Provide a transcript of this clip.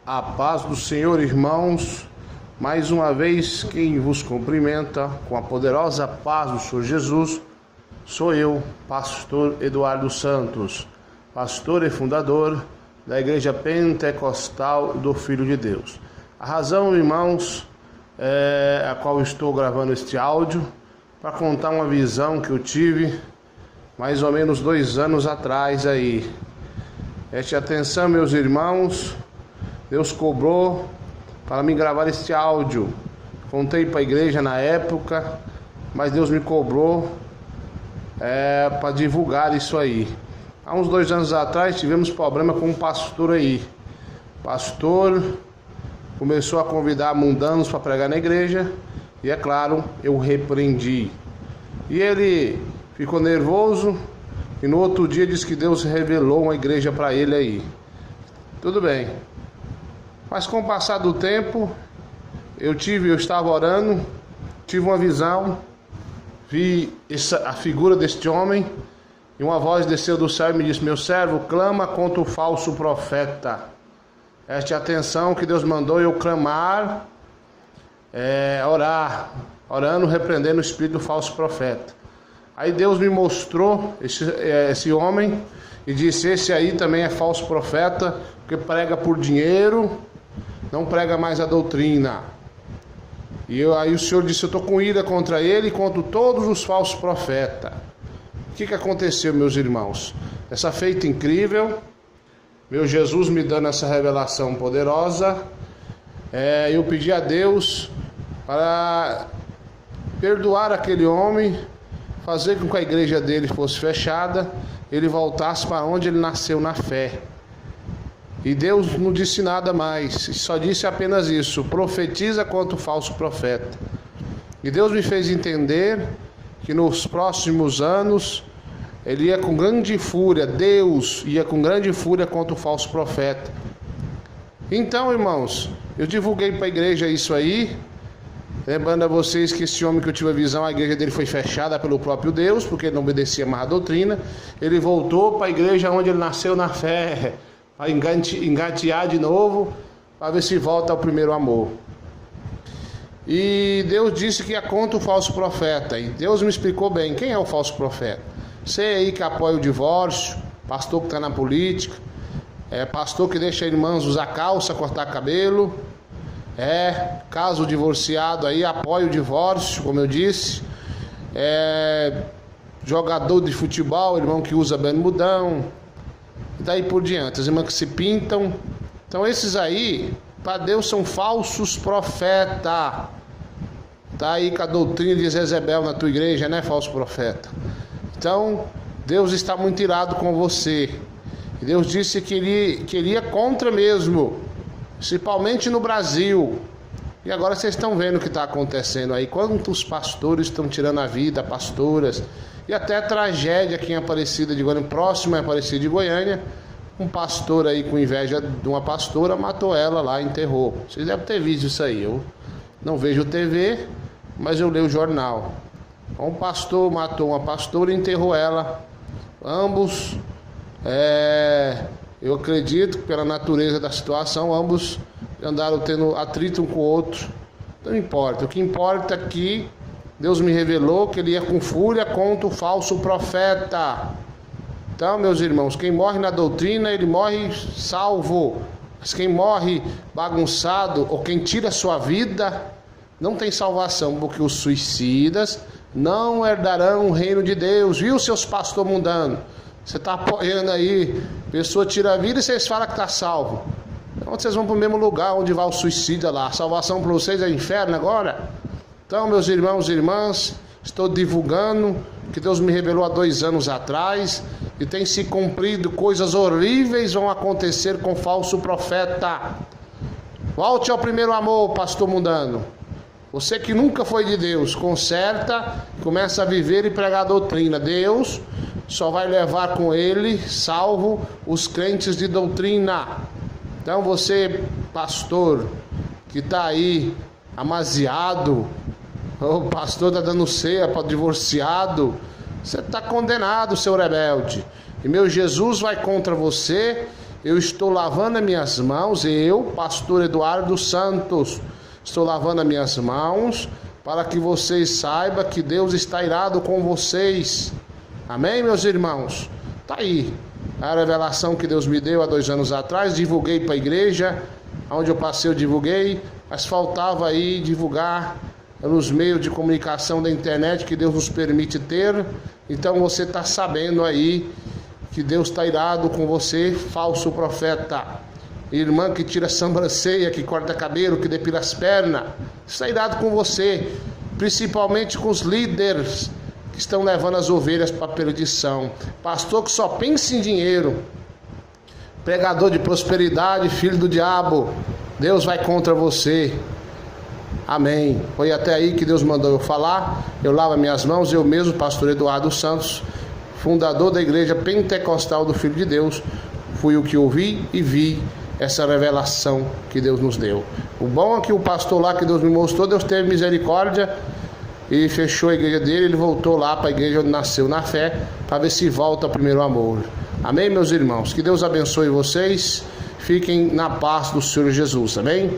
A paz do Senhor, irmãos. Mais uma vez, quem vos cumprimenta com a poderosa paz do Senhor Jesus sou eu, pastor Eduardo Santos, pastor e fundador da Igreja Pentecostal do Filho de Deus. A razão, irmãos, a qual estou gravando este áudio, para contar uma visão que eu tive mais ou menos 2 anos atrás aí. Preste atenção, meus irmãos. Deus cobrou para me gravar este áudio. Contei para a igreja na época, mas Deus me cobrou para divulgar isso aí. Há uns 2 anos atrás tivemos problema com um pastor aí. O pastor começou a convidar mundanos para pregar na igreja e, é claro, eu repreendi. E ele ficou nervoso e no outro dia disse que Deus revelou uma igreja para ele aí. Tudo bem. Mas com o passar do tempo, eu estava orando, tive uma visão, vi a figura deste homem, e uma voz desceu do céu e me disse: meu servo, clama contra o falso profeta. Preste atenção que Deus mandou eu clamar, orando, repreendendo o espírito do falso profeta. Aí Deus me mostrou esse homem e disse: esse aí também é falso profeta, porque prega por dinheiro, não prega mais a doutrina. E aí o Senhor disse: eu estou com ira contra ele e contra todos os falsos profetas. O que aconteceu, meus irmãos? Essa feita incrível, meu Jesus me dando essa revelação poderosa, eu pedi a Deus para perdoar aquele homem, fazer com que a igreja dele fosse fechada, ele voltasse para onde ele nasceu na fé. E Deus não disse nada mais, só disse apenas isso: profetiza contra o falso profeta. E Deus me fez entender que nos próximos anos ele ia com grande fúria, Deus ia com grande fúria contra o falso profeta. Então, irmãos, eu divulguei para a igreja isso aí, lembrando a vocês que esse homem que eu tive a visão, a igreja dele foi fechada pelo próprio Deus, porque ele não obedecia mais a doutrina. Ele voltou para a igreja onde ele nasceu na fé, para engatear de novo, para ver se volta ao primeiro amor. E Deus disse que é contra o falso profeta. E Deus me explicou bem quem é o falso profeta. Sei aí que apoia o divórcio, pastor que está na política, pastor que deixa irmãs usar calça, cortar cabelo, caso divorciado aí, apoia o divórcio, como eu disse, jogador de futebol, irmão que usa bermudão, e daí por diante, as irmãs que se pintam. Então esses aí, para Deus, são falsos profetas. Tá aí com a doutrina de Jezebel na tua igreja, né, falso profeta? Então Deus está muito irado com você. E Deus disse que ele ia contra mesmo, principalmente no Brasil. E agora vocês estão vendo o que está acontecendo aí. Quantos pastores estão tirando a vida, pastoras. E até tragédia aqui em Aparecida de Goiânia, próximo a Aparecida de Goiânia. Um pastor aí com inveja de uma pastora matou ela lá, enterrou. Vocês devem ter visto isso aí. Eu não vejo TV, mas eu leio o jornal. Um pastor matou uma pastora e enterrou ela. Ambos, eu acredito que pela natureza da situação, ambos andaram tendo atrito um com o outro. Não importa. O que importa é que Deus me revelou que ele ia com fúria contra o falso profeta. Então, meus irmãos, quem morre na doutrina, ele morre salvo. Mas quem morre bagunçado ou quem tira a sua vida, não tem salvação, porque os suicidas não herdarão o reino de Deus. Viu, seus pastores mundanos? Você está apoiando aí, pessoa tira a vida e vocês falam que está salvo. Então vocês vão para o mesmo lugar onde vai o suicida lá. A salvação para vocês é inferno agora? Então, meus irmãos e irmãs, estou divulgando que Deus me revelou há 2 anos atrás e tem se cumprido. Coisas horríveis vão acontecer com falso profeta. Volte ao primeiro amor, pastor mundano. Você que nunca foi de Deus, conserta, começa a viver e pregar a doutrina. Deus só vai levar com ele, salvo, os crentes de doutrina. Então você, pastor, que está aí amaziado, o pastor está dando ceia para divorciado, você está condenado, seu rebelde. E meu Jesus vai contra você Eu estou lavando as minhas mãos, eu, pastor Eduardo Santos, estou lavando as minhas mãos para que vocês saibam que Deus está irado com vocês. Amém, meus irmãos? Tá aí a revelação que Deus me deu há 2 anos atrás. Divulguei para a igreja, onde eu passei eu divulguei, mas faltava aí divulgar nos meios de comunicação da internet que Deus nos permite ter. Então você está sabendo aí que Deus está irado com você, falso profeta. Irmã que tira sobrancelha, que corta cabelo, que depila as pernas, está irado com você, principalmente com os líderes que estão levando as ovelhas para a perdição. Pastor que só pensa em dinheiro, pregador de prosperidade, filho do diabo, Deus vai contra você. Amém. Foi até aí que Deus mandou eu falar. Eu lavo minhas mãos, eu mesmo, pastor Eduardo Santos, fundador da igreja pentecostal do Filho de Deus, fui o que ouvi e vi essa revelação que Deus nos deu. O bom é que o pastor lá que Deus me mostrou, Deus teve misericórdia e fechou a igreja dele. Ele voltou lá para a igreja onde nasceu na fé, para ver se volta ao primeiro amor. Amém, meus irmãos? Que Deus abençoe vocês. Fiquem na paz do Senhor Jesus. Amém?